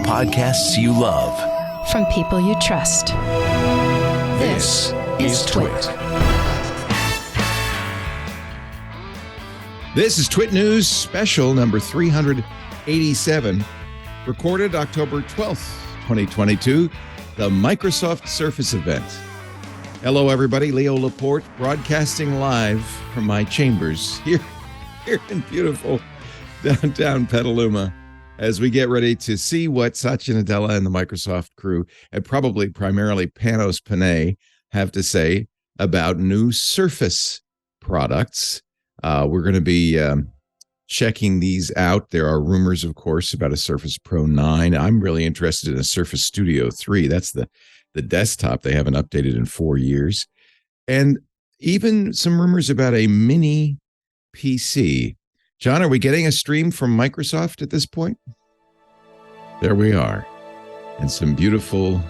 Podcasts you love. From people you trust. This is TWiT. This is TWiT News Special number 387, recorded October 12th, 2022, the Microsoft Surface event. Hello, everybody. Leo Laporte broadcasting live from my chambers here in beautiful downtown Petaluma as we get ready to see what Satya Nadella and the Microsoft crew, and probably primarily Panos Panay, have to say about new Surface products. We're going to be checking these out. There are rumors, of course, about a Surface Pro 9. I'm really interested in a Surface Studio 3. That's the desktop they haven't updated in 4 years. And even some rumors about a mini PC. John, are we getting a stream from Microsoft at this point? There we are. And some beautiful,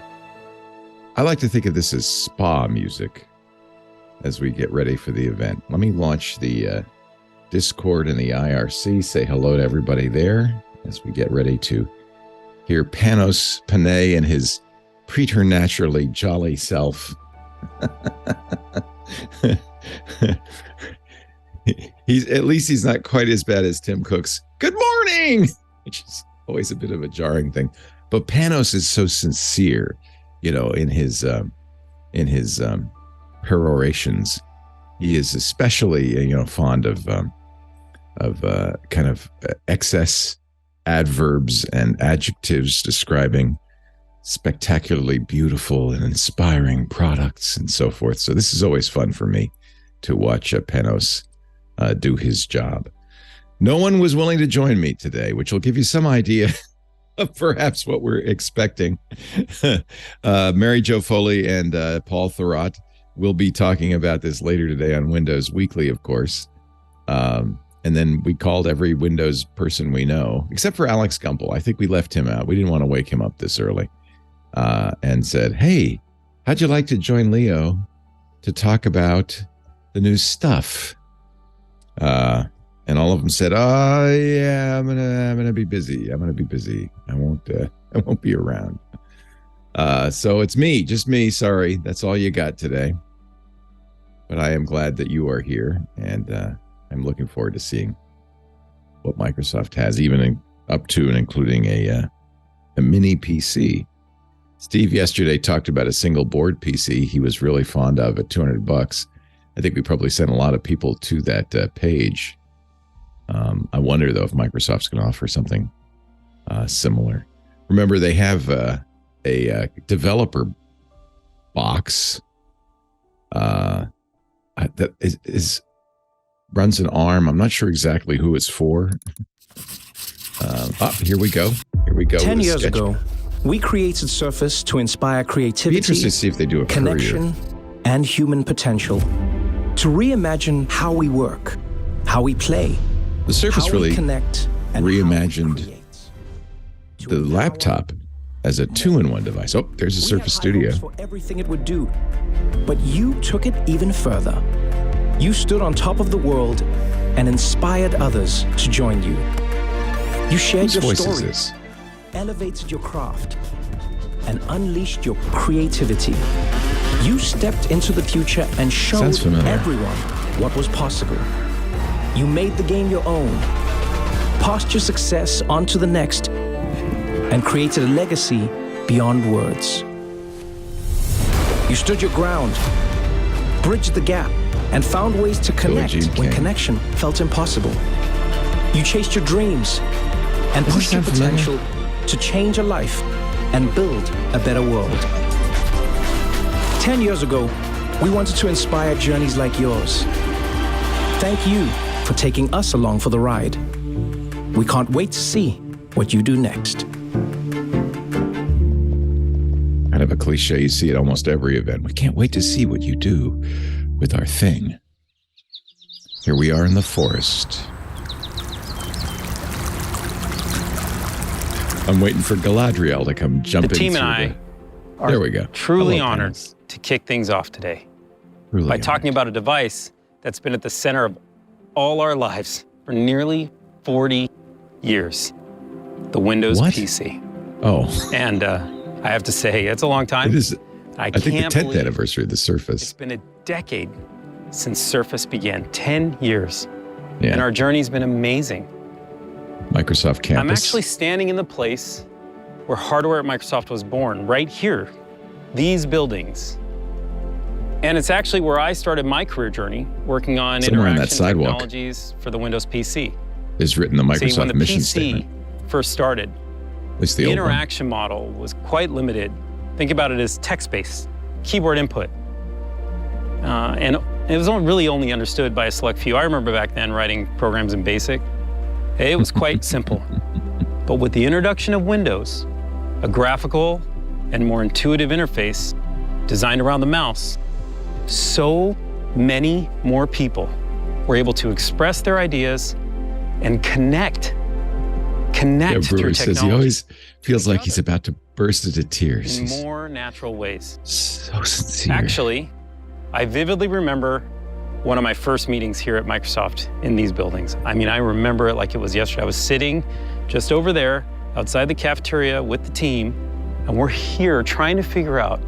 I like to think of this as spa music as we get ready for the event. Let me launch the Discord and the IRC, say hello to everybody there as we get ready to hear Panos Panay and his preternaturally jolly self. He's not quite as bad as Tim Cook's "Good morning," which is always a bit of a jarring thing. But Panos is so sincere, in his perorations. He is especially, fond of kind of excess adverbs and adjectives describing spectacularly beautiful and inspiring products and so forth. So this is always fun for me to watch Panos do his job. No one was willing to join me today, which will give you some idea of perhaps what we're expecting. Mary Jo Foley and Paul Thurrott will be talking about this later today on Windows Weekly, of course. And then we called every Windows person we know, except for Alex Gumpel. I think we left him out. We didn't want to wake him up this early. And said, hey, how'd you like to join Leo to talk about the new stuff? And all of them said, oh yeah, I'm gonna be busy. I won't be around. So it's me, just me. Sorry, that's all you got today. But I am glad that you are here, and I'm looking forward to seeing what Microsoft has, even up to and including a mini PC. Steve yesterday talked about a single board PC he was really fond of at $200. I think we probably sent a lot of people to that page. I wonder, though, if Microsoft's going to offer something similar. Remember, they have a developer box that runs an ARM. I'm not sure exactly who it's for. Here we go. 10 years ago, we created Surface to inspire creativity, be interested to see if they do a connection, and human potential. To reimagine how we work, how we play, the Surface how really we connect, and reimagined the laptop as a two-in-one device. Oh, there's a Surface Studio. For everything it would do, but you took it even further. You stood on top of the world and inspired others to join you. You shared your story, elevated your craft, and unleashed your creativity. You stepped into the future and showed everyone what was possible. You made the game your own, passed your success on to the next, and created a legacy beyond words. You stood your ground, bridged the gap, and found ways to connect when connection felt impossible. You chased your dreams and pushed your potential to change a life and build a better world. 10 years ago, we wanted to inspire journeys like yours. Thank you for taking us along for the ride. We can't wait to see what you do next. Kind of a cliche, you see at almost every event. We can't wait to see what you do with our thing. Here we are in the forest. I'm waiting for Galadriel to come jumping. The team and I are there we go. Truly honored to kick things off today by talking about a device that's been at the center of all our lives for nearly 40 years. the Windows PC. Oh. And I have to say, it's a long time. It is. I think the 10th believe anniversary of the Surface. It's been a decade since Surface began, 10 years. Yeah. And our journey's been amazing. Microsoft campus. I'm actually standing in the place where hardware at Microsoft was born, right here, these buildings. And it's actually where I started my career journey, working on interaction technologies for the Windows PC. Is written the Microsoft when the mission PC statement. first started, At least the interaction model was quite limited. Think about it as text-based, keyboard input. And it was really only understood by a select few. I remember back then writing programs in BASIC. It was quite simple. But with the introduction of Windows, a graphical and more intuitive interface designed around the mouse, so many more people were able to express their ideas and connect through technology. Says he always feels like he's about to burst into tears. In more natural ways. So sincere. Actually, I vividly remember one of my first meetings here at Microsoft in these buildings. I mean, I remember it like it was yesterday. I was sitting just over there outside the cafeteria with the team, and we're here trying to figure out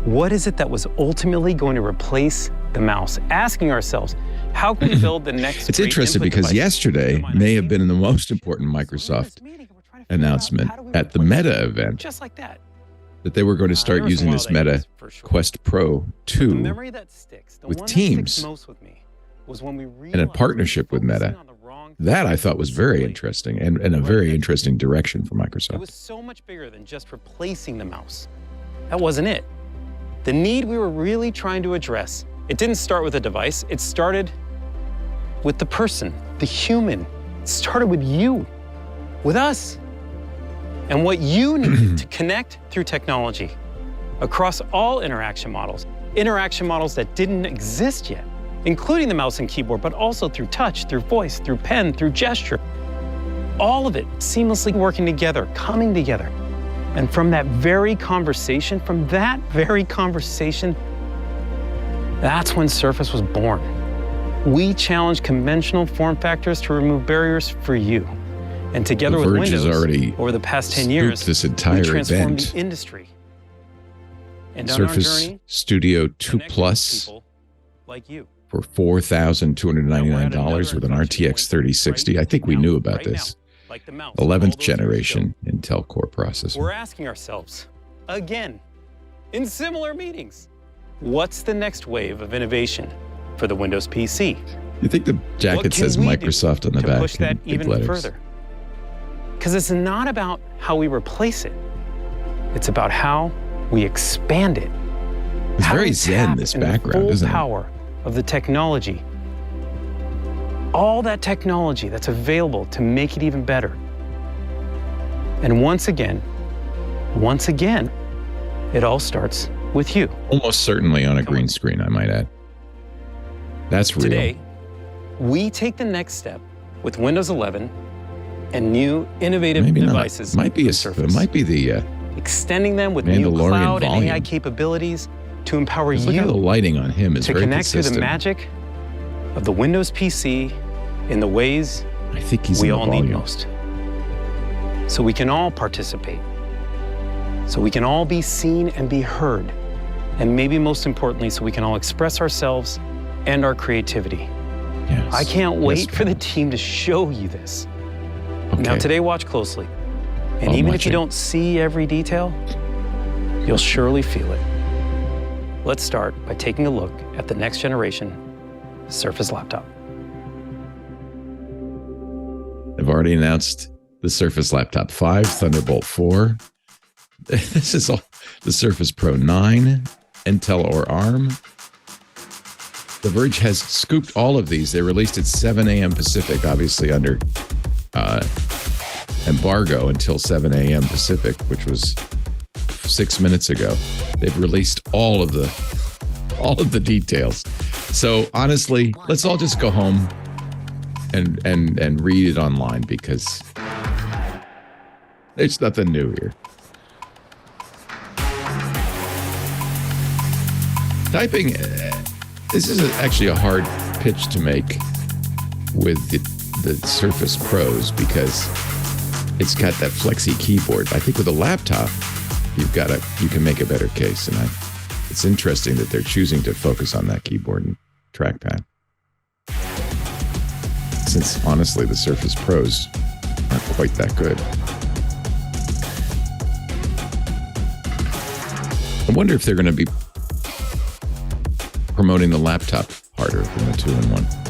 what is it that was ultimately going to replace the mouse, asking ourselves, how can we build the next It's interesting because yesterday may have been the most important Microsoft announcement at the Meta event. Just like that. That they were going to start using this Meta Quest Pro 2 with Teams in a partnership with Meta. That I thought was very interesting and a very interesting direction for Microsoft. It was so much bigger than just replacing the mouse. That wasn't it. The need we were really trying to address, it didn't start with a device. It started with the person, the human. It started with you, with us, and what you needed to connect through technology across all interaction models that didn't exist yet, including the mouse and keyboard, but also through touch, through voice, through pen, through gesture. All of it seamlessly working together, coming together. And from that very conversation, that's when Surface was born. We challenged conventional form factors to remove barriers for you. And together with Windows, over the past 10 years, this entire we transformed event. the industry. And Surface Studio 2 Plus like you. for $4,299 with an RTX 3060. I think we knew about this. 11th generation Intel Core processor. We're asking ourselves, again, in similar meetings, what's the next wave of innovation for the Windows PC? You think the jacket says Microsoft on the back? Push that even further. Because it's not about how we replace it. It's about how we expand it. It's very zen, this background, isn't it? The power of the technology. All that technology that's available to make it even better. And once again, it all starts with you. Almost certainly on a green screen, I might add. That's real. Today, we take the next step with Windows 11 and new innovative devices. It might be the extending them with new cloud and AI capabilities to empower you the lighting on him is to very connect consistent. to the magic of the Windows PC in the ways I think we all need most. So we can all participate. So we can all be seen and be heard. And maybe most importantly, so we can all express ourselves and our creativity. Yes. I can't wait for the team to show you this. Okay. Now today, watch closely. And even if you don't see every detail, you'll surely feel it. Let's start by taking a look at the next generation Surface laptop. I've already announced the Surface Laptop 5, Thunderbolt 4. This is all the Surface Pro 9, Intel or ARM. The Verge has scooped all of these. They released at 7 a.m. Pacific, obviously under embargo until 7 a.m. Pacific, which was 6 minutes ago. They've released all of the details. So honestly, let's all just go home and read it online because there's nothing new here. Typing, this is actually a hard pitch to make with the Surface Pros because it's got that flexi keyboard. I think with a laptop, you can make a better case. And it's interesting that they're choosing to focus on that keyboard and trackpad. Since honestly, the Surface Pros aren't quite that good. I wonder if they're going to be promoting the laptop harder than the 2-in-1.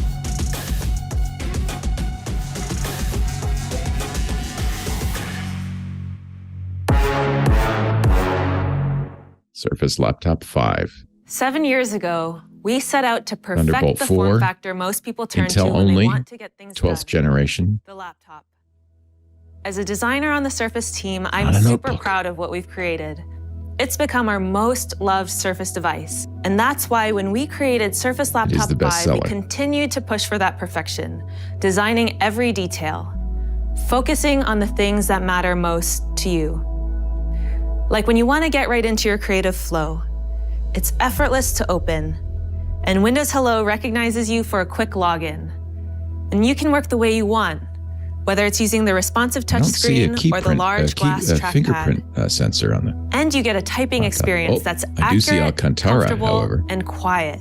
Surface Laptop 5. 7 years ago, we set out to perfect Thunderbolt the 4, form factor most people turn Intel to when only, they want to get things 12th done. generation. The laptop. As a designer on the Surface team, I'm Not a super notebook. proud of what we've created. It's become our most loved Surface device. And that's why when we created Surface Laptop the 5, best seller. we continued to push for that perfection, designing every detail, focusing on the things that matter most to you. Like when you want to get right into your creative flow, it's effortless to open, and Windows Hello recognizes you for a quick login. And you can work the way you want, whether it's using the responsive touchscreen or the large glass trackpad. Fingerprint sensor on the. And you get a typing experience that's I do see accurate, Alcantara, comfortable, however. and quiet,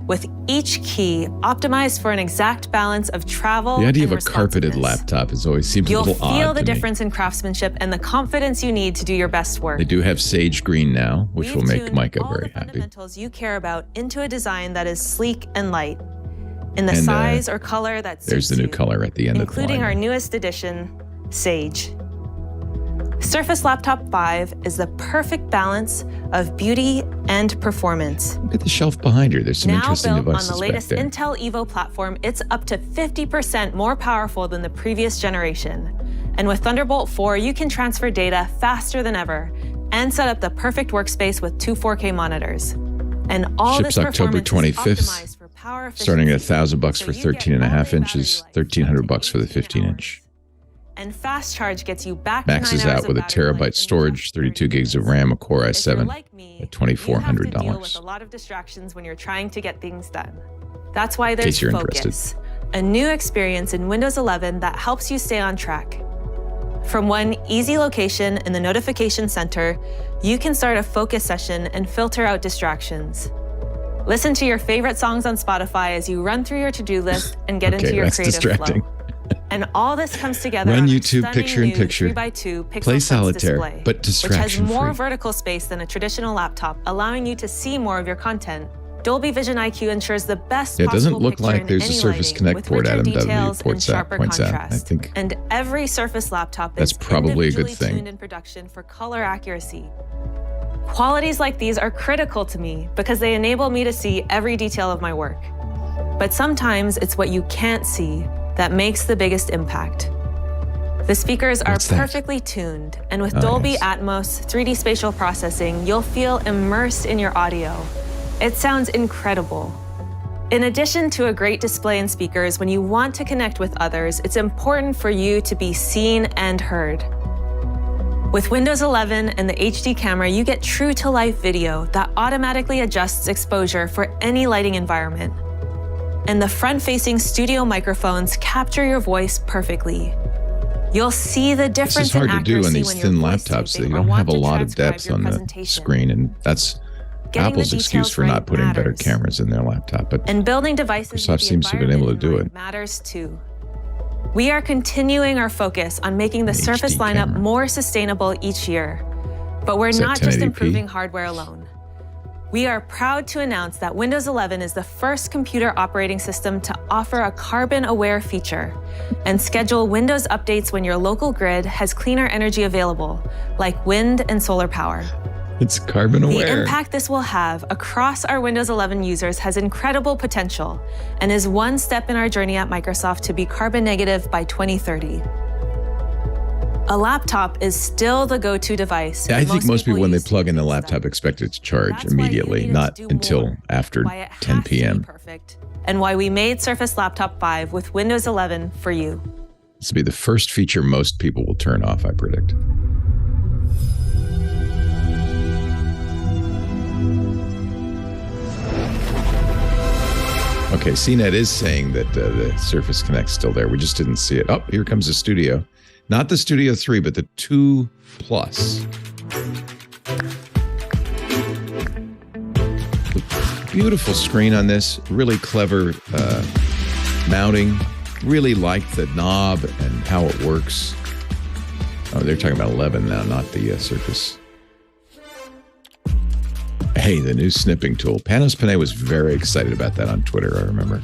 with each key optimized for an exact balance of travel The idea and of a carpeted responsiveness. laptop has always seemed a You'll little odd feel the to me. difference in craftsmanship and the confidence you need to do your best work. They do have sage green now, which We've will make tuned Micah all very the happy. fundamentals you care about into a design that is sleek and light, in the And, size or color that suits There's the new you, color at the end of the including line. our newest edition, Sage. Surface Laptop 5 is the perfect balance of beauty and performance. Look at the shelf behind her. There's some Now interesting built on devices the latest back there. Intel Evo platform, it's up to 50% more powerful than the previous generation. And with Thunderbolt 4, you can transfer data faster than ever and set up the perfect workspace with 2 4K monitors. And all Ships this October performance is 25th, optimized for power starting at efficiency, $1,000 so for you get 13.5 all the inches, battery life $1,300 up to for the 18 15-inch. hours. And fast charge gets you back Maxes to 9 hours out with a of battery life terabyte in storage, just 32 30 gigs of minutes. RAM, a Core If you're i7 like me, at you have to deal $2,400. with a lot of distractions when you're trying to get things done. That's why there's case you're Focus, a new experience in Windows 11 that helps you stay on track. From one easy location in the notification center, you can start a focus session and filter out distractions. Listen to your favorite songs on Spotify as you run through your to-do list and get into your that's creative distracting. flow. And all this comes together Run on our YouTube stunning picture-in-picture. new 3x2 pixel Play Sense solitaire, display, but which has distraction-free. more vertical space than a traditional laptop, allowing you to see more of your content. Dolby Vision IQ ensures the best Yeah, it doesn't possible look picture like in there's a any Surface lighting, Connect with port, richer Adam W. details and points sharper out. I contrast. think And every Surface laptop that's is probably a good individually thing. tuned in production for color accuracy. Qualities like these are critical to me because they enable me to see every detail of my work. But sometimes it's what you can't see that makes the biggest impact. The speakers are What's that? perfectly tuned, and with Dolby yes. Atmos 3D spatial processing, you'll feel immersed in your audio. It sounds incredible. In addition to a great display and speakers, when you want to connect with others, it's important for you to be seen and heard. With Windows 11 and the HD camera, you get true-to-life video that automatically adjusts exposure for any lighting environment. And the front-facing studio microphones capture your voice perfectly. You'll see the This difference is hard in to do on accuracy these when thin you're voice laptops. They typing or don't have want a to lot of transcribe depth your on the presentation. screen, and that's Getting Apple's the excuse details for not right putting better matters. cameras in their laptop. But And building devices Microsoft with the seems to have been able to do environment in it. mind matters too. We are continuing our focus on making the An Surface HD lineup camera. more sustainable each year. But we're Is that not just 1080p? improving hardware alone. We are proud to announce that Windows 11 is the first computer operating system to offer a carbon-aware feature and schedule Windows updates when your local grid has cleaner energy available, like wind and solar power. it's carbon The aware. impact this will have across our Windows 11 users has incredible potential and is one step in our journey at Microsoft to be carbon negative by 2030. A laptop is still the go-to device. Yeah, I think most people, when they use to plug in get the things laptop, done. expect it to charge That's why you immediately, needed not to do until more, after why it 10 has to be p.m. perfect, and why we made Surface Laptop 5 with Windows 11 for you. This will be the first feature most people will turn off, I predict. Okay, CNET is saying that the Surface Connect's still there. We just didn't see it. Oh, here comes the studio. Not the Studio 3, but the 2 Plus. Beautiful screen on this. Really clever mounting. Really like the knob and how it works. Oh, they're talking about 11 now, not the Surface. Hey, the new snipping tool. Panos Panay was very excited about that on Twitter, I remember.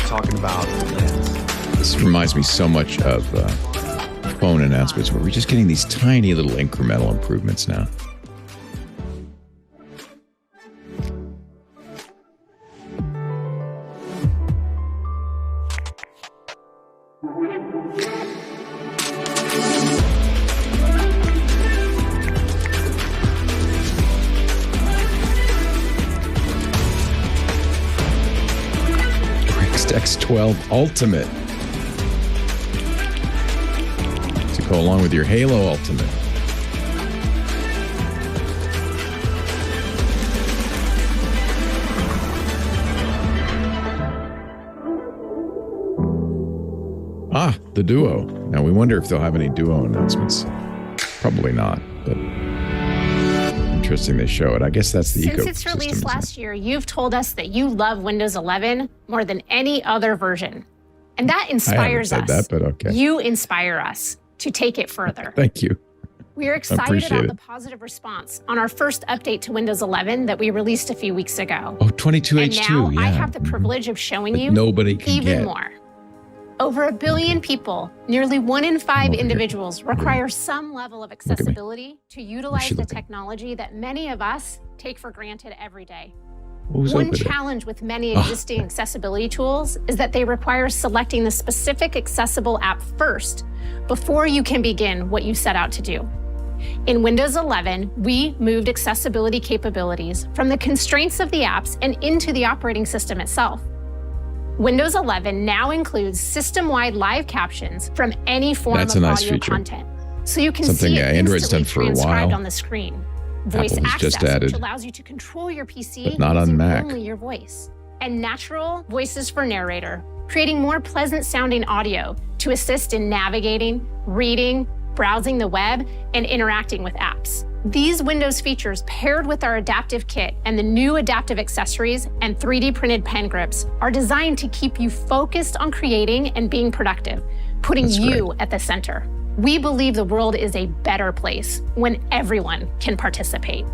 Talking about this reminds me so much of phone announcements where we're just getting these tiny little incremental improvements now. X12 Ultimate to go along with your Halo Ultimate. The Duo. Now we wonder if they'll have any Duo announcements. Probably not, but interesting they show it. I guess that's the ecosystem. Since its release last year, you've told us that you love Windows 11 more than any other version. And that inspires us. I haven't said that, but okay. You inspire us to take it further. Thank you. We are excited about the positive response on our first update to Windows 11 that we released a few weeks ago. Oh, 22H2, and now I have the privilege of showing you nobody can even get. More. Over 1 billion people, nearly 1 in 5 individuals, require some level of accessibility to utilize the technology that many of us take for granted every day. One challenge with many existing accessibility tools is that they require selecting the specific accessible app first before you can begin what you set out to do. In Windows 11, we moved accessibility capabilities from the constraints of the apps and into the operating system itself. Windows 11 now includes system-wide live captions from any form of audio content. So you can see it instantly transcribed on the screen. Voice access, which allows you to control your PC using only your voice. And natural voices for narrator, creating more pleasant sounding audio to assist in navigating, reading, browsing the web, and interacting with apps. These Windows features, paired with our adaptive kit and the new adaptive accessories and 3D printed pen grips, are designed to keep you focused on creating and being productive, putting you at the center. We believe the world is a better place when everyone can participate.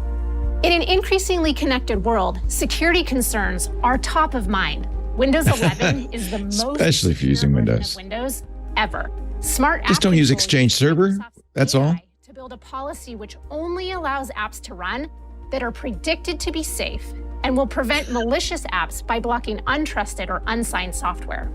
In an increasingly connected world, security concerns are top of mind. Windows 11 is the most especially if you're using Windows ever. Smart just don't use Exchange Server. That's all. To build a policy which only allows apps to run that are predicted to be safe and will prevent malicious apps by blocking untrusted or unsigned software.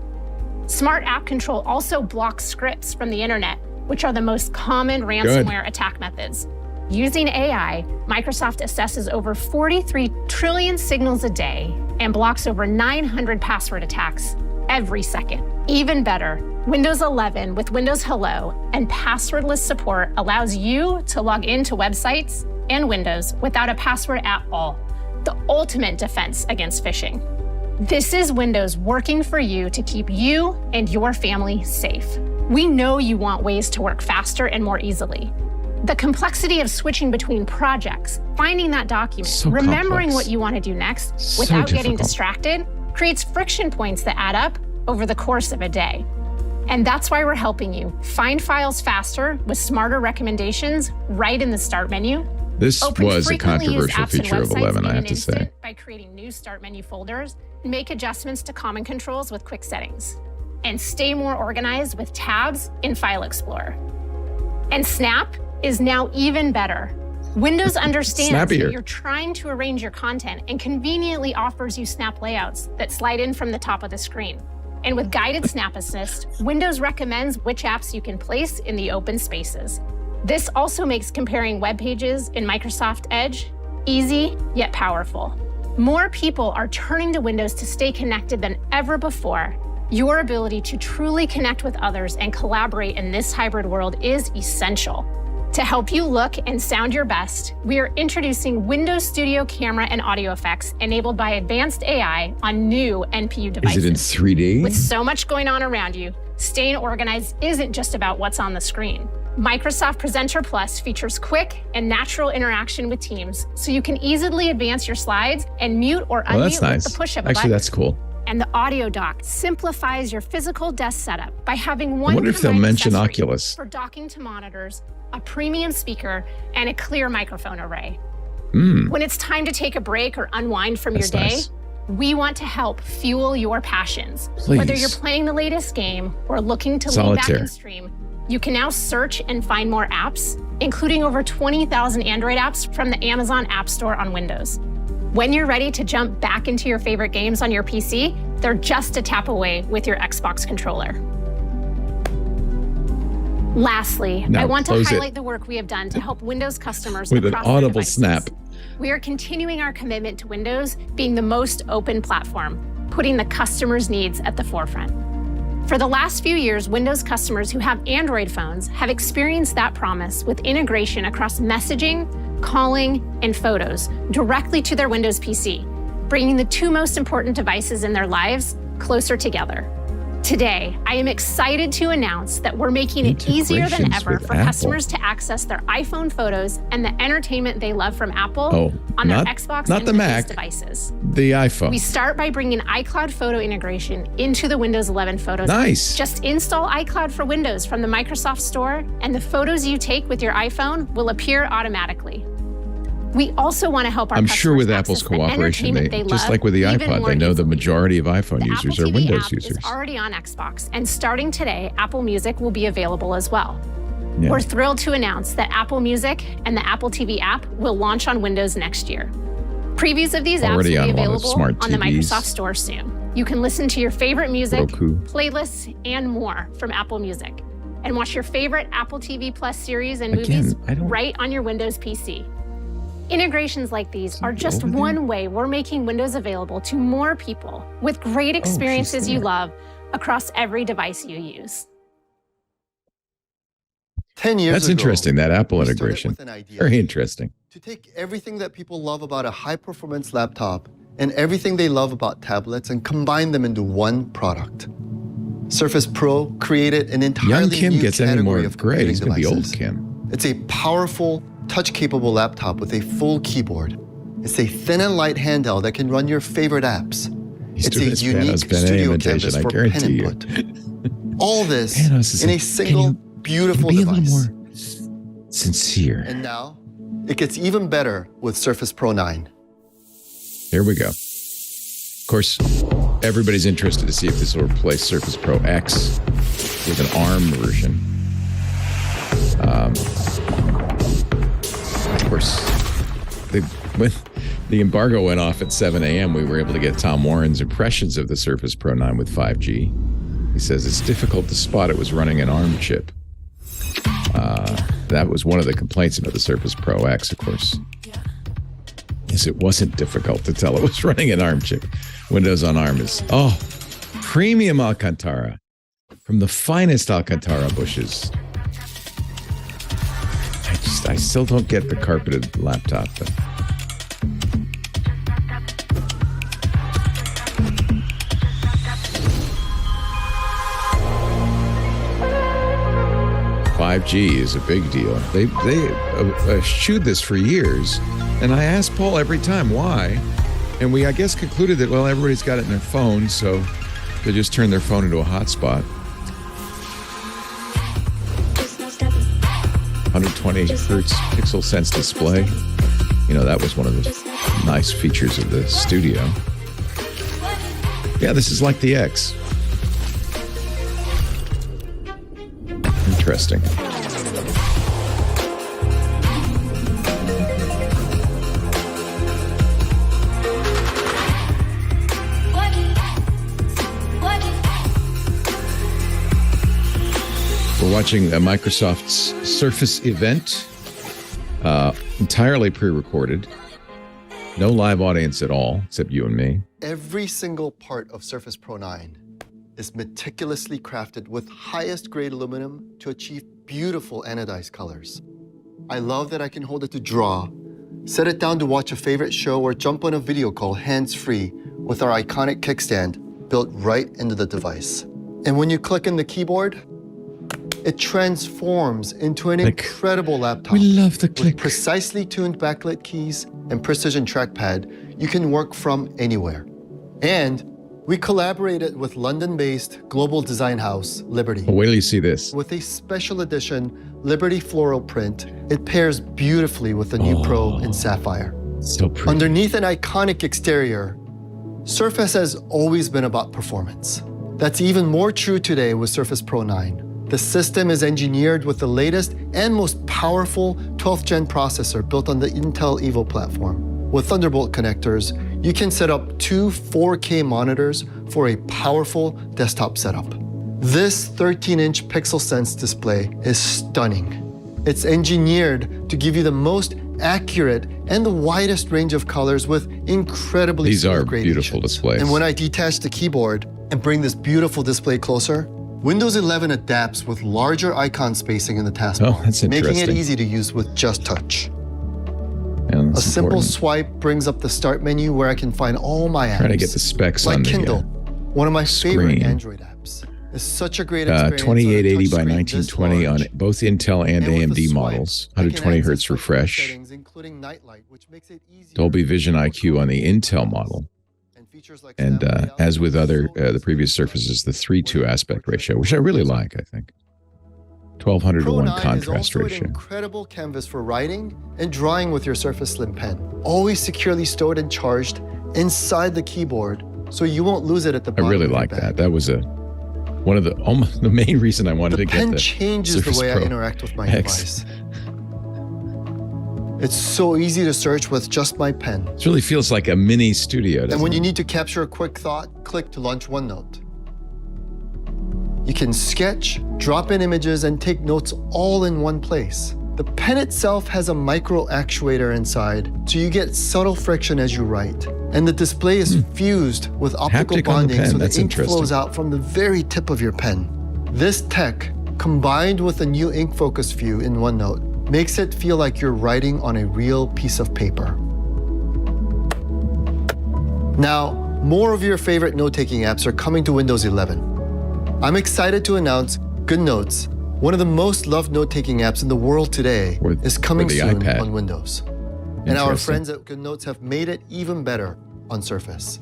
Smart App Control also blocks scripts from the internet, which are the most common ransomware attack methods. Using AI, Microsoft assesses over 43 trillion signals a day and blocks over 900 password attacks every second. Even better, Windows 11 with Windows Hello and passwordless support allows you to log into websites and Windows without a password at all. The ultimate defense against phishing. This is Windows working for you to keep you and your family safe. We know you want ways to work faster and more easily. The complexity of switching between projects, finding that document, remembering what you want to do next without getting distracted, creates friction points that add up over the course of a day. And that's why we're helping you find files faster with smarter recommendations right in the Start menu. This was a controversial feature of 11, I have to say. By creating new Start menu folders, make adjustments to common controls with quick settings, and stay more organized with tabs in File Explorer. And Snap is now even better. Windows understands that you're trying to arrange your content and conveniently offers you snap layouts that slide in from the top of the screen. And with guided Snap Assist, Windows recommends which apps you can place in the open spaces. This also makes comparing web pages in Microsoft Edge easy yet powerful. More people are turning to Windows to stay connected than ever before. Your ability to truly connect with others and collaborate in this hybrid world is essential. To help you look and sound your best, we are introducing Windows Studio camera and audio effects enabled by advanced AI on new NPU devices. Is it in 3D? With so much going on around you, staying organized isn't just about what's on the screen. Microsoft Presenter Plus features quick and natural interaction with Teams, so you can easily advance your slides and mute or unmute with the push of a button. Actually, that's cool. And the audio dock simplifies your physical desk setup by having one I wonder if they'll mention Oculus. For docking to monitors, a premium speaker, and a clear microphone array. When it's time to take a break or unwind from your day, we want to help fuel your passions. Please. Whether you're playing the latest game or looking to lean back and stream, you can now search and find more apps, including over 20,000 Android apps from the Amazon App Store on Windows. When you're ready to jump back into your favorite games on your PC, they're just a tap away with your Xbox controller. Lastly, I want to highlight the work we have done to help Windows customers with an audible devices. snap. We are continuing our commitment to Windows being the most open platform, putting the customer's needs at the forefront. For the last few years, Windows customers who have Android phones have experienced that promise with integration across messaging, calling, and photos directly to their Windows PC, bringing the two most important devices in their lives closer together. Today, I am excited to announce that we're making it easier than ever for customers to access their iPhone photos and the entertainment they love from Apple on their Xbox and Windows devices. The iPhone. We start by bringing iCloud photo integration into the Windows 11 Photos. Nice. Just install iCloud for Windows from the Microsoft Store, and the photos you take with your iPhone will appear automatically. We also want to help our I'm customers sure with Apple's cooperation, they just like with the iPod, they know the majority of iPhone users are Windows users. It's already on Xbox, and starting today, Apple Music will be available as well. Yeah. We're thrilled to announce that Apple Music and the Apple TV app will launch on Windows next year. Previews of these apps will be available on the Microsoft Store soon. You can listen to your favorite music, playlists, and more from Apple Music, and watch your favorite Apple TV Plus series and movies right on your Windows PC. Integrations like these are just one way we're making Windows available to more people with great experiences you love across every device you use. 10 years That's ago, interesting, that Apple integration. Very interesting. To take everything that people love about a high-performance laptop and everything they love about tablets and combine them into one product. Surface Pro created an entirely new category of computing devices. It's going to be old Kim. It's a powerful, touch-capable laptop with a full keyboard. It's a thin and light handheld that can run your favorite apps. It's a unique studio canvas for pen input. All this in a single, beautiful device. Be a little more sincere. And now, it gets even better with Surface Pro 9. Here we go. Of course, everybody's interested to see if this will replace Surface Pro X with an ARM version. Of course, when the embargo went off at 7 a.m., we were able to get Tom Warren's impressions of the Surface Pro 9 with 5G. He says it's difficult to spot it was running an ARM chip. That was one of the complaints about the Surface Pro X, of course. Yes, it wasn't difficult to tell it was running an ARM chip. Windows on ARM is, premium Alcantara from the finest Alcantara bushes. I still don't get the carpeted laptop. But. $5G is a big deal. They eschewed this for years, and I asked Paul every time why, and we I guess concluded that everybody's got it in their phone, so they just turn their phone into a hotspot. 120 hertz pixel sense display. That was one of the nice features of the Studio. Yeah, this is like the X. Interesting. We're watching Microsoft's Surface event, entirely pre-recorded. No live audience at all, except you and me. Every single part of Surface Pro 9 is meticulously crafted with highest grade aluminum to achieve beautiful anodized colors. I love that I can hold it to draw, set it down to watch a favorite show, or jump on a video call hands-free with our iconic kickstand built right into the device. And when you click on the keyboard, it transforms into an incredible laptop. We love the click. With precisely tuned backlit keys and precision trackpad, you can work from anywhere. And we collaborated with London-based global design house, Liberty. Well, wait till you see this. With a special edition Liberty floral print, it pairs beautifully with the new Pro in Sapphire. So pretty. Underneath an iconic exterior, Surface has always been about performance. That's even more true today with Surface Pro 9. The system is engineered with the latest and most powerful 12th gen processor built on the Intel Evo platform. With Thunderbolt connectors, you can set up 2 4K monitors for a powerful desktop setup. This 13-inch PixelSense display is stunning. It's engineered to give you the most accurate and the widest range of colors with incredibly These are gradations. beautiful displays. And when I detach the keyboard and bring this beautiful display closer, Windows 11 adapts with larger icon spacing in the taskbar, that's interesting. making it easy to use with just touch. Yeah, A simple swipe brings up the start menu where I can find all my apps. Trying to get the specs like on the Kindle, one of my favorite screen. Android apps. It's such a great experience. 2880 by on a touchscreen 1920 this on large. both Intel and with the AMD swipe, models. I can 120 access hertz my refresh. settings, including nightlight, which makes it easier Dolby Vision to IQ on the Intel model. features like And snap layout, as with other so the previous Surfaces, the 3:2 aspect ratio, which I really like, I think. 1200 to Pro 1 9 contrast is also ratio. an incredible canvas for writing and drawing with your Surface Slim Pen. Always securely stored and charged inside the keyboard, so you won't lose it at the I bottom really of your like bag. that. That was one of the main reason I wanted The to get pen the changes Surface the way Pro I interact with my X. device. It's so easy to search with just my pen. It really feels like a mini studio, doesn't And when it? you need to capture a quick thought, click to launch OneNote. You can sketch, drop in images, and take notes all in one place. The pen itself has a micro actuator inside, so you get subtle friction as you write. And the display is fused with optical Haptic on the bonding, pen, so the that's ink interesting. flows out from the very tip of your pen. This tech, combined with a new ink focus view in OneNote, makes it feel like you're writing on a real piece of paper. Now, more of your favorite note-taking apps are coming to Windows 11. I'm excited to announce GoodNotes, one of the most loved note-taking apps in the world today, is coming the soon iPad. on Windows. And our Interesting. friends at GoodNotes have made it even better on Surface.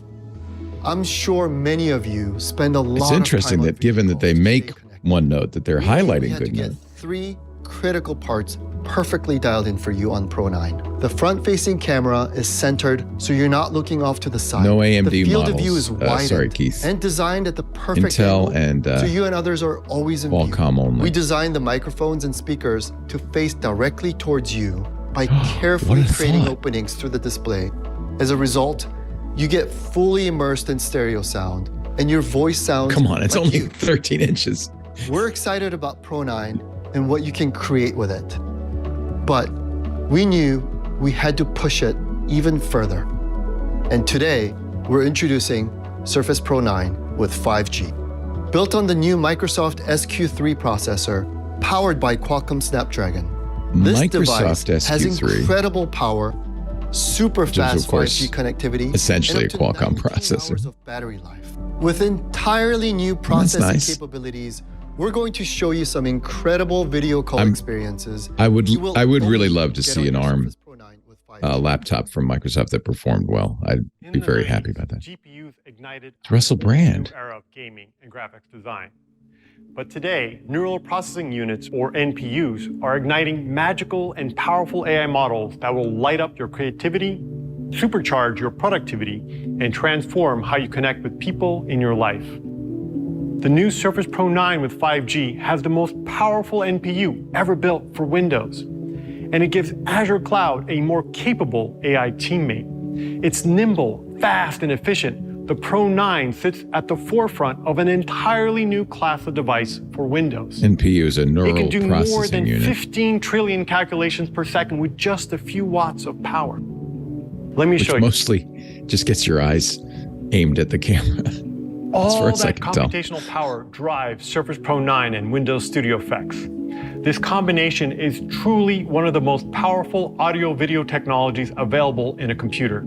I'm sure many of you spend a lot It's of time interesting on that given that they video make calls to stay connected. OneNote, that they're We highlighting had to get GoodNote. 3 critical parts perfectly dialed in for you on Pro 9. The front-facing camera is centered, so you're not looking off to the side. No AMD the field of view models. is widened Sorry, Keith. and designed at the perfect Intel angle, and, so you and others are always in view. Qualcomm only. We designed the microphones and speakers to face directly towards you by carefully What a creating thought. openings through the display. As a result, you get fully immersed in stereo sound, and your voice sounds Come on, it's like only you. 13 inches. We're excited about Pro 9 and what you can create with it. But we knew we had to push it even further. And today, we're introducing Surface Pro 9 with 5G. Built on the new Microsoft SQ3 processor, powered by Qualcomm Snapdragon. This Microsoft device has SQ3. incredible power, super is, fast of course, 5G connectivity, essentially and up a to Qualcomm 19 processor. hours of battery life. With entirely new processing nice. capabilities, we're going to show you some incredible video call experiences. I would you will really only love to get see on an your ARM Surface Pro 9 with 5G. laptop from Microsoft that performed well. I'd be very happy about that. GPUs ignited It's Russell a Brand. new era of gaming and graphics design. But today, neural processing units, or NPUs, are igniting magical and powerful AI models that will light up your creativity, supercharge your productivity, and transform how you connect with people in your life. The new Surface Pro 9 with 5G has the most powerful NPU ever built for Windows, and it gives Azure Cloud a more capable AI teammate. It's nimble, fast, and efficient. The Pro 9 sits at the forefront of an entirely new class of device for Windows. NPU is a neural It can do more processing than unit. 15 trillion calculations per second with just a few watts of power. Let me Which show you. mostly just gets your eyes aimed at the camera. As far All as I that can tell. computational power drives Surface Pro 9 and Windows Studio Effects. This combination is truly one of the most powerful audio-video technologies available in a computer.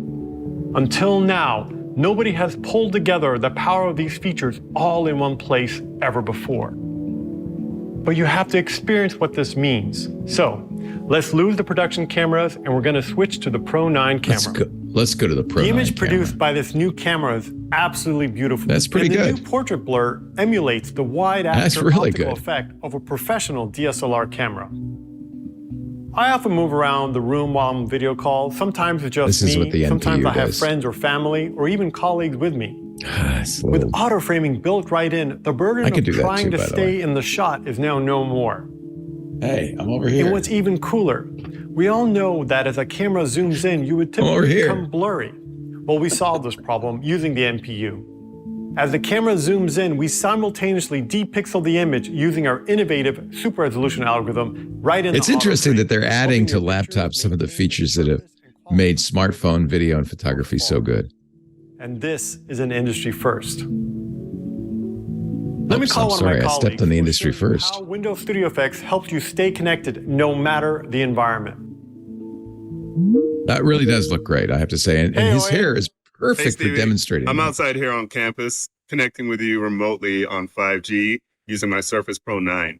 Until now, nobody has pulled together the power of these features all in one place ever before. But you have to experience what this means. So, let's lose the production cameras and we're going to switch to the Pro 9 camera. Let's go to the Pro 9 camera. The image camera. produced by this new camera is absolutely beautiful. That's pretty good. The new portrait blur emulates the wide aperture optical effect of a professional DSLR camera. I often move around the room while I'm on video calls. Sometimes it's just me. Sometimes I have friends or family or even colleagues with me. With auto framing built right in, the burden of trying to stay in the shot is now no more. Hey, I'm over here. And what's even cooler, we all know that as a camera zooms in, you would typically become blurry. Well, we solved this problem using the NPU. As the camera zooms in, we simultaneously depixel the image using our innovative super resolution algorithm right in the It's interesting that they're adding to laptops some of the features that have made smartphone video and photography so good. And this is an industry first. Let me call one of my colleagues. I stepped on the industry first. How Windows Studio Effects helps you stay connected no matter the environment. That really does look great, I have to say. And his hair is perfect for demonstrating. I'm outside here on campus, connecting with you remotely on 5G using my Surface Pro 9.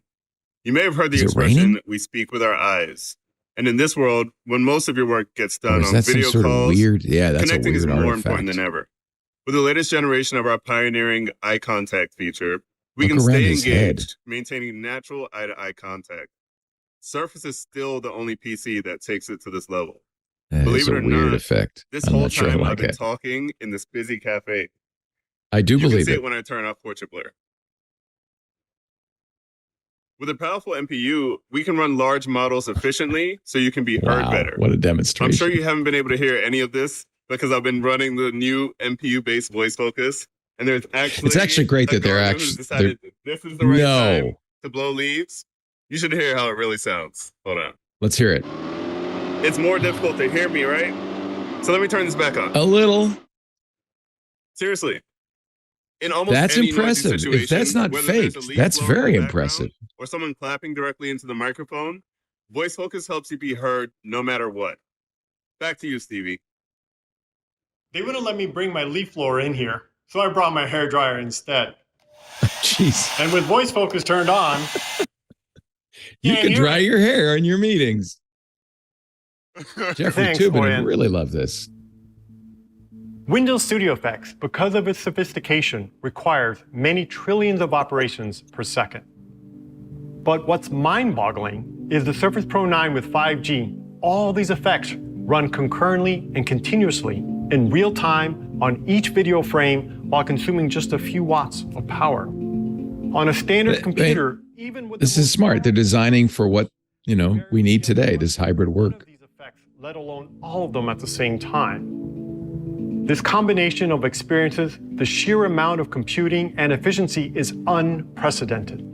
You may have heard the expression, we speak with our eyes. And in this world, when most of your work gets done on video calls, connecting is more important than ever. With the latest generation of our pioneering eye contact feature, we can stay engaged, maintaining natural eye-to-eye contact. Surface is still the only PC that takes it to this level. Believe it or not, this whole time I've been talking in this busy cafe. I do believe it. You can see it when I turn off portrait blur. With a powerful NPU, we can run large models efficiently so you can be heard better. What a demonstration. I'm sure you haven't been able to hear any of this because I've been running the new NPU-based voice focus. And there's actually... It's actually great that they're decided this is the right time to blow leaves. You should hear how it really sounds. Hold on. Let's hear it. It's more difficult to hear me, right? So let me turn this back on. A little. Seriously. In almost that's any impressive. If that's not fake, that's very impressive. Or someone clapping directly into the microphone, voice focus helps you be heard no matter what. Back to you, Stevie. They wouldn't let me bring my leaf blower in here, so I brought my hairdryer instead. Jeez. And with voice focus turned on, you can dry your hair in your meetings. Jeffrey Toobin would really love this. Windows Studio Effects, because of its sophistication, requires many trillions of operations per second. But what's mind-boggling is the Surface Pro 9 with 5G. All these effects run concurrently and continuously in real time on each video frame while consuming just a few watts of power. On a standard computer, even with this is smart. They're designing for what we need today, this hybrid work. These effects, let alone all of them at the same time. This combination of experiences, the sheer amount of computing and efficiency is unprecedented.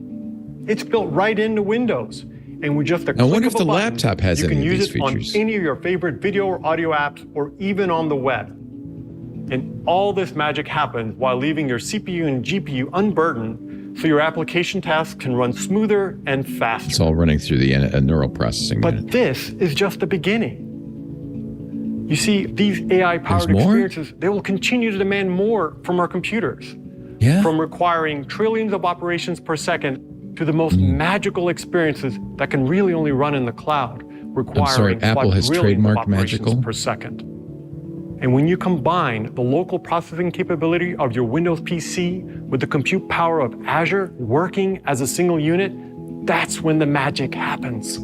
It's built right into Windows, and with just a click of a button, if the laptop has you can any of use these it features. on any of your favorite video or audio apps, or even on the web. And all this magic happens while leaving your CPU and GPU unburdened, so your application tasks can run smoother and faster. It's all running through the neural processing unit. But this is just the beginning. You see, these AI-powered experiences, they will continue to demand more from our computers. Yeah. From requiring trillions of operations per second to the most magical experiences that can really only run in the cloud, requiring Apple has trademarked magical per second. And when you combine the local processing capability of your Windows PC with the compute power of Azure working as a single unit, that's when the magic happens.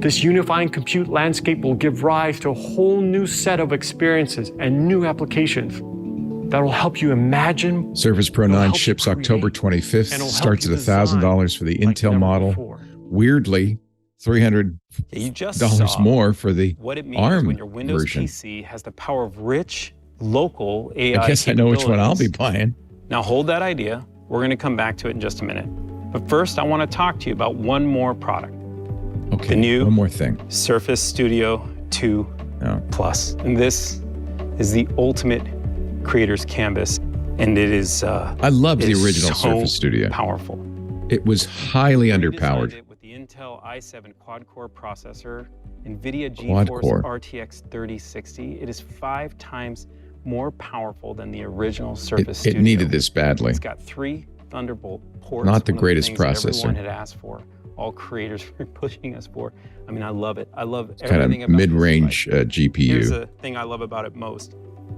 This unifying compute landscape will give rise to a whole new set of experiences and new applications that will help you imagine. Surface Pro 9 ships October 25th, starts at $1,000 for the Intel model. Weirdly, $300 more for the what it means ARM when your Windows version. PC has the power of rich, local AI I guess I know which one I'll be buying. Now hold that idea. We're going to come back to it in just a minute. But first, I want to talk to you about one more product. Okay, the new one more thing. Surface Studio 2 Plus. And this is the ultimate creator's canvas. And it is I loved the original Surface Studio. Powerful. It was highly underpowered. Intel i7 quad-core processor, Nvidia GeForce RTX 3060. It is 5 times more powerful than the original Surface Studio. It needed this badly. It's got 3 Thunderbolt ports. Not the greatest processor. Everyone had asked for. All creators were pushing us for. I mean, I love it. I love everything kind of about mid-range GPU. Here's the thing I love about it most.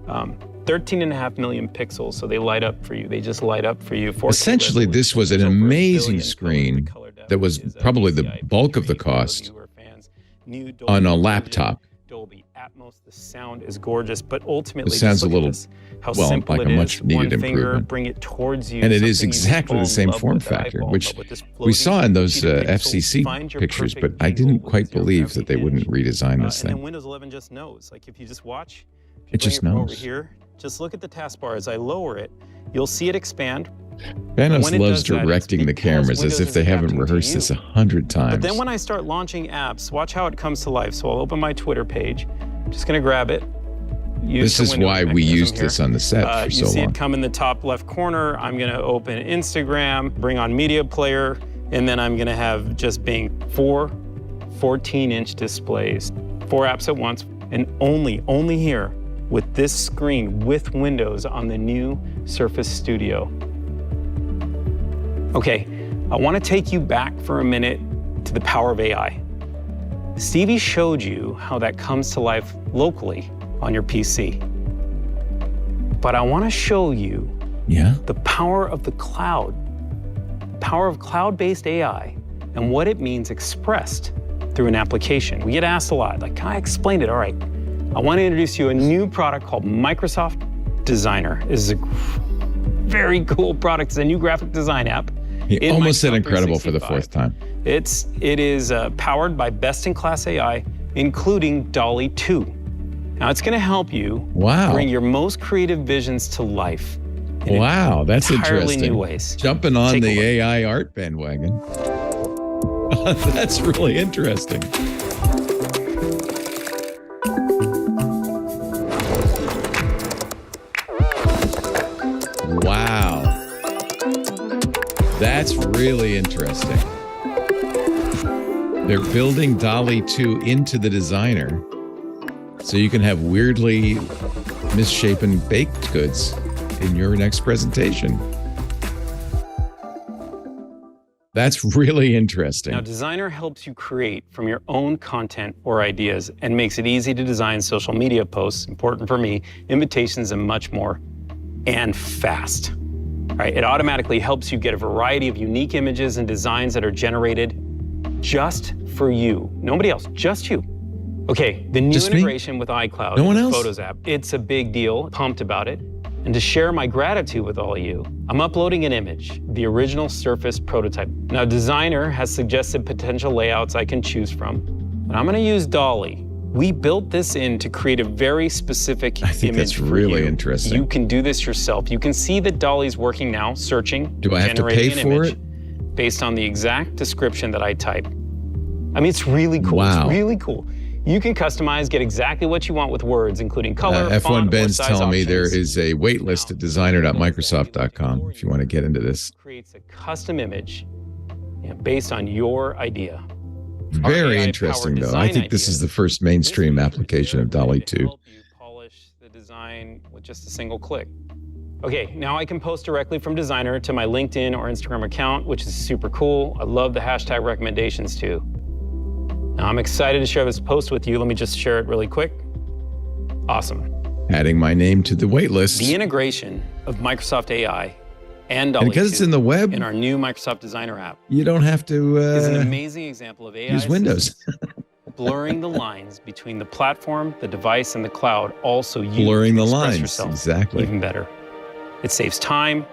13.5 million pixels, so they light up for you. They just light up for you. Essentially, this was an amazing screen that was probably the bulk of the cost on a laptop. Dolby Atmos, the sound is gorgeous, but ultimately, it sounds a little, simple like a much needed improvement. Bring it towards you, and it is exactly the same form factor, which we saw in those FCC pictures, but I didn't quite believe that they wouldn't redesign this thing. And then Windows 11 just knows. Like if you just watch, it just knows. Over here, just look at the taskbar. As I lower it, you'll see it expand. Thanos loves directing the cameras as if they haven't rehearsed this 100 times. But then when I start launching apps, watch how it comes to life. So I'll open my Twitter page. I'm just going to grab it. This is why we used this on the set for so long. You see it come in the top left corner. I'm going to open Instagram, bring on Media Player, and then I'm going to have just Bing. 4 14-inch displays, 4 apps at once, and only here with this screen with Windows on the new Surface Studio. Okay, I want to take you back for a minute to the power of AI. Stevie showed you how that comes to life locally on your PC. But I want to show you the power of the cloud, the power of cloud-based AI, and what it means expressed through an application. We get asked a lot, like, can I explain it? All right, I want to introduce you a new product called Microsoft Designer. It is a very cool product. It's a new graphic design app. He almost said incredible for the 4th time. It is powered by best-in-class AI, including Dall-E 2. Now, it's going to help you bring your most creative visions to life. Wow, that's interesting. New ways. Jumping on the AI art bandwagon. That's really interesting. Wow. That's really interesting. They're building Dall-E 2 into the designer so you can have weirdly misshapen baked goods in your next presentation. That's really interesting. Now, Designer helps you create from your own content or ideas and makes it easy to design social media posts, important for me, invitations, and much more, and fast. Right, it automatically helps you get a variety of unique images and designs that are generated just for you. Nobody else, just you. Okay, the new integration with iCloud, the Photos app, it's a big deal. Pumped about it. And to share my gratitude with all of you, I'm uploading an image, the original Surface prototype. Now, Designer has suggested potential layouts I can choose from, and I'm going to use Dall-E. We built this in to create a very specific image. I think that's really interesting. You can do this yourself. You can see that Dall-E's working now, searching, do I have to pay for it? Based on the exact description that I type. I mean, it's really cool. Wow. It's really cool. You can customize, get exactly what you want with words, including color, F1 font, Ben's size telling me options. there is a wait list at designer.microsoft.com if you want to get into this. Creates a custom image based on your idea. Very interesting, though. I think this is the first mainstream application of Dall-E 2. Help you polish the design with just a single click. Okay, now I can post directly from Designer to my LinkedIn or Instagram account, which is super cool. I love the hashtag recommendations too. Now I'm excited to share this post with you. Let me just share it really quick. Awesome. Adding my name to the wait list. The integration of Microsoft AI and Dall-E because it's in the web in our new Microsoft Designer app. You don't have to is an amazing example of AI use Windows. blurring the lines between the platform, the device, and the cloud. Also, you blurring can the express lines yourself exactly even better. It saves time,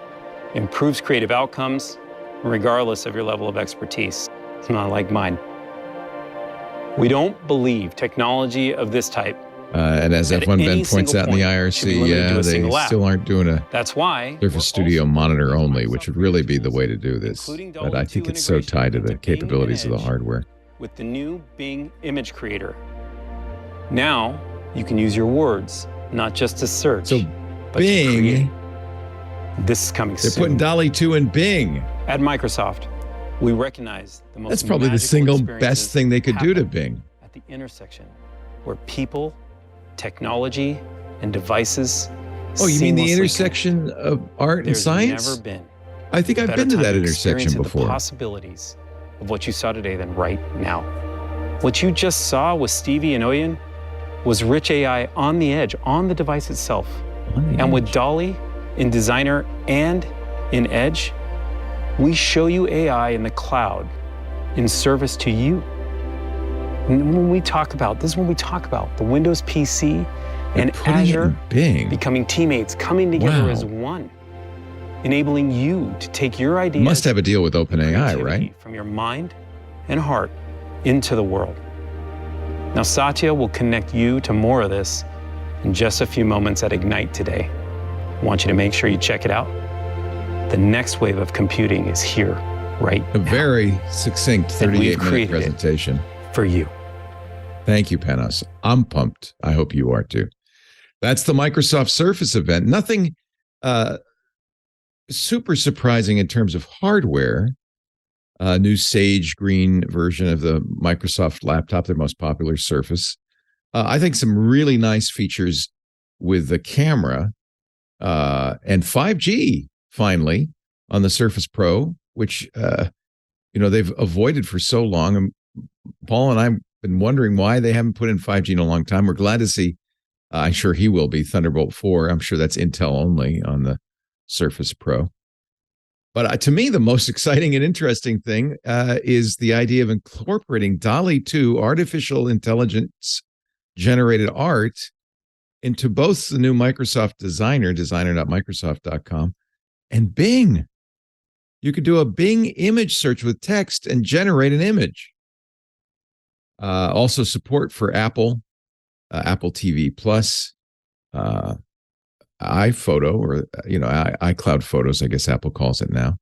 improves creative outcomes, regardless of your level of expertise. It's not like mine. We don't believe technology of this type. And as F1 Ben points out in the IRC, they still aren't doing a Surface Studio monitor only, which would really be the way to do this. But I think it's so tied to the capabilities of the hardware. With the new Bing image creator. Now, you can use your words, not just to search, but Bing, to create. This is coming soon. They're putting Dall-E 2 in Bing. At Microsoft, We recognize the most That's probably the single best thing they could do to Bing. At the intersection where people, technology, and devices. Oh, you mean the intersection of art and science? There's never been. I think I've been to that intersection before. The possibilities of what you saw today than right now. What you just saw with Stevie and Oyen was rich AI on the edge, on the device itself. And with Dall-E in Designer and in Edge, we show you AI in the cloud in service to you. And when we talk about, this is when we talk about the Windows PC and Azure becoming teammates, coming together as one, enabling you to take your ideas. You must have a deal with OpenAI, right? From your mind and heart into the world. Now, Satya will connect you to more of this in just a few moments at Ignite today. I want you to make sure you check it out. The next wave of computing is here, right now. A very succinct 38-minute presentation. For you. Thank you, Panos. I'm pumped. I hope you are too. That's the Microsoft Surface event. Nothing super surprising in terms of hardware. New sage green version of the Microsoft laptop, their most popular Surface. I think some really nice features with the camera and 5G finally on the Surface Pro, which they've avoided for so long. And Paul and I've been wondering why they haven't put in 5G in a long time. We're glad to see. I'm sure he will be Thunderbolt 4. I'm sure that's Intel only on the Surface Pro. But to me, the most exciting and interesting thing is the idea of incorporating Dall-E 2 artificial intelligence generated art into both the new Microsoft Designer, designer.microsoft.com, and Bing. You could do a Bing image search with text and generate an image. Also support for Apple TV Plus, iPhoto, or iCloud Photos, I guess Apple calls it now.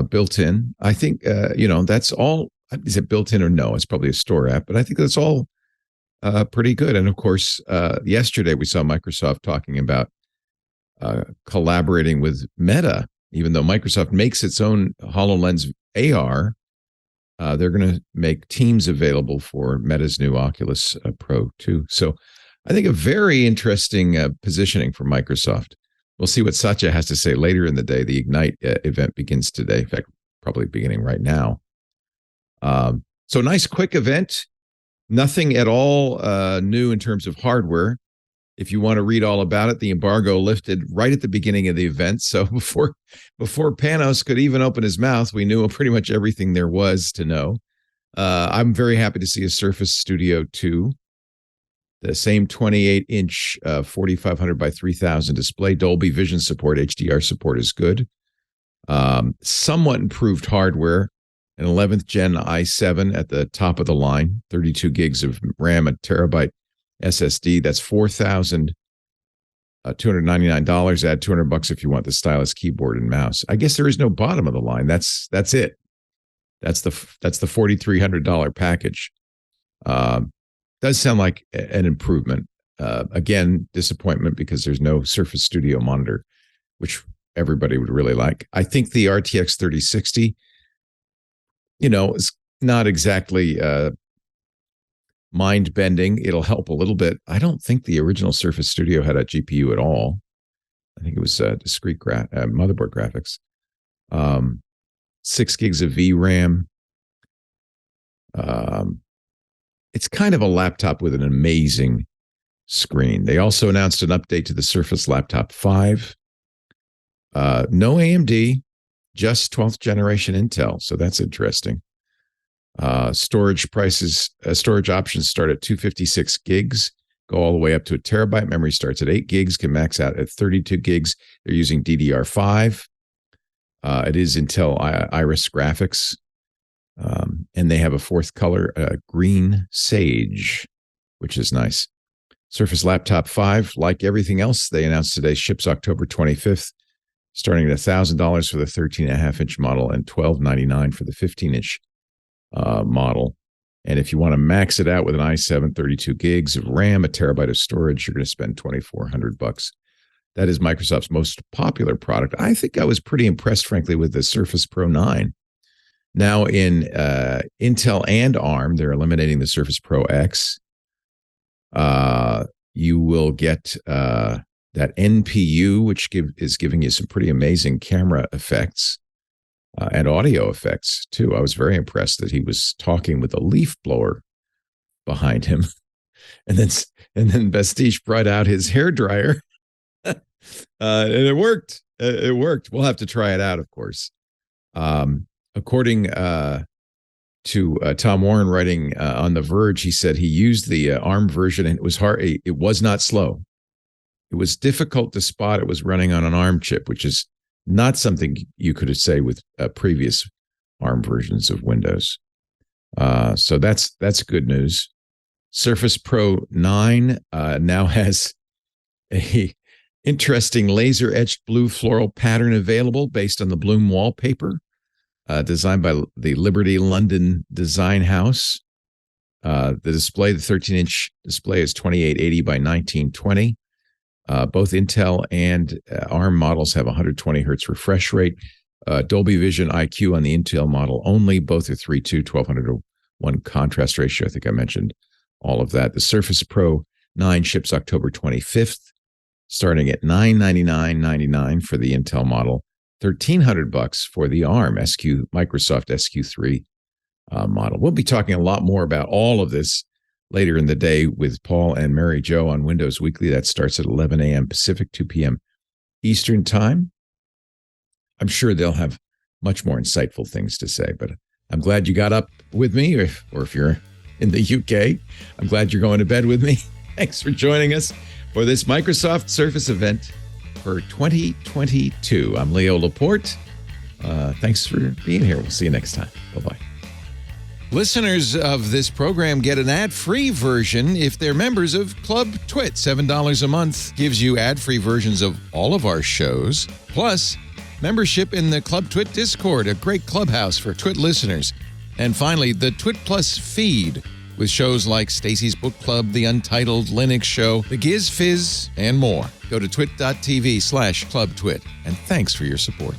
Built in. I think that's all. Is it built in or no? It's probably a store app, but I think that's all pretty good. And of course, yesterday we saw Microsoft talking about collaborating with Meta. Even though Microsoft makes its own HoloLens AR, they're going to make Teams available for Meta's new Oculus Pro too. So I think a very interesting positioning for Microsoft. We'll see what Satya has to say later in the day. The Ignite event begins today. In fact, probably beginning right now. So nice, quick event. Nothing at all new in terms of hardware. If you want to read all about it, the embargo lifted right at the beginning of the event. So before Panos could even open his mouth, we knew pretty much everything there was to know. I'm very happy to see a Surface Studio 2. The same 28-inch 4500 by 3000 display. Dolby Vision support, HDR support is good. Somewhat improved hardware. An 11th gen i7 at the top of the line. 32 gigs of RAM, a terabyte SSD. That's $4,299. Add $200 if you want the stylus, keyboard, and mouse. I guess there is no bottom of the line. That's it. That's the $4,300 package. Does sound like an improvement. Again, disappointment because there's no Surface Studio monitor, which everybody would really like. I think the RTX 3060, is not exactly mind-bending. It'll help a little bit. I don't think the original Surface Studio had a GPU at all. I think it was discrete motherboard graphics. 6 gigs of VRAM. It's kind of a laptop with an amazing screen. They also announced an update to the Surface Laptop 5. No AMD, just 12th generation Intel. So that's interesting. Storage options start at 256 gigs, go all the way up to a terabyte. Memory starts at 8 gigs, can max out at 32 gigs. They're using DDR5. It is Intel Iris graphics. And they have a fourth color, green sage, which is nice. Surface Laptop 5, like everything else they announced today, ships October 25th, starting at $1,000 for the 13.5-inch model and $1,299 for the 15-inch model. And if you want to max it out with an i7, 32 gigs of RAM, a terabyte of storage, you're going to spend $2,400. That is Microsoft's most popular product. I think I was pretty impressed, frankly, with the Surface Pro 9. Now in Intel and ARM, they're eliminating the Surface Pro X. You will get that NPU, which is giving you some pretty amazing camera effects and audio effects too. I was very impressed that he was talking with a leaf blower behind him, and then Bastille brought out his hairdryer, and it worked. It worked. We'll have to try it out, of course. According to Tom Warren writing on The Verge, he said he used the ARM version and it was hard. It was not slow. It was difficult to spot it was running on an ARM chip, which is not something you could say with previous ARM versions of Windows. So that's good news. Surface Pro 9 now has a interesting laser-etched blue floral pattern available based on the Bloom wallpaper. Designed by the Liberty London Design House. The 13-inch display is 2880 by 1920. Both Intel and ARM models have 120 hertz refresh rate. Dolby Vision IQ on the Intel model only. Both are 3.2, 1200:1 contrast ratio. I think I mentioned all of that. The Surface Pro 9 ships October 25th, starting at $999.99 for the Intel model. $1,300 for the ARM Microsoft SQ3 model. We'll be talking a lot more about all of this later in the day with Paul and Mary Jo on Windows Weekly. That starts at 11 a.m. Pacific, 2 p.m. Eastern Time. I'm sure they'll have much more insightful things to say, but I'm glad you got up with me, or if you're in the UK, I'm glad you're going to bed with me. Thanks for joining us for this Microsoft Surface event for 2022. I'm Leo Laporte. Thanks for being here. We'll see you next time. Bye-bye. Listeners of this program get an ad-free version if they're members of Club TWiT. $7 a month gives you ad-free versions of all of our shows, plus membership in the Club TWiT Discord, a great clubhouse for TWiT listeners. And finally, the TWiT Plus feed, with shows like Stacy's Book Club, The Untitled Linux Show, The Giz Fizz, and more. Go to twit.tv/clubtwit, and thanks for your support.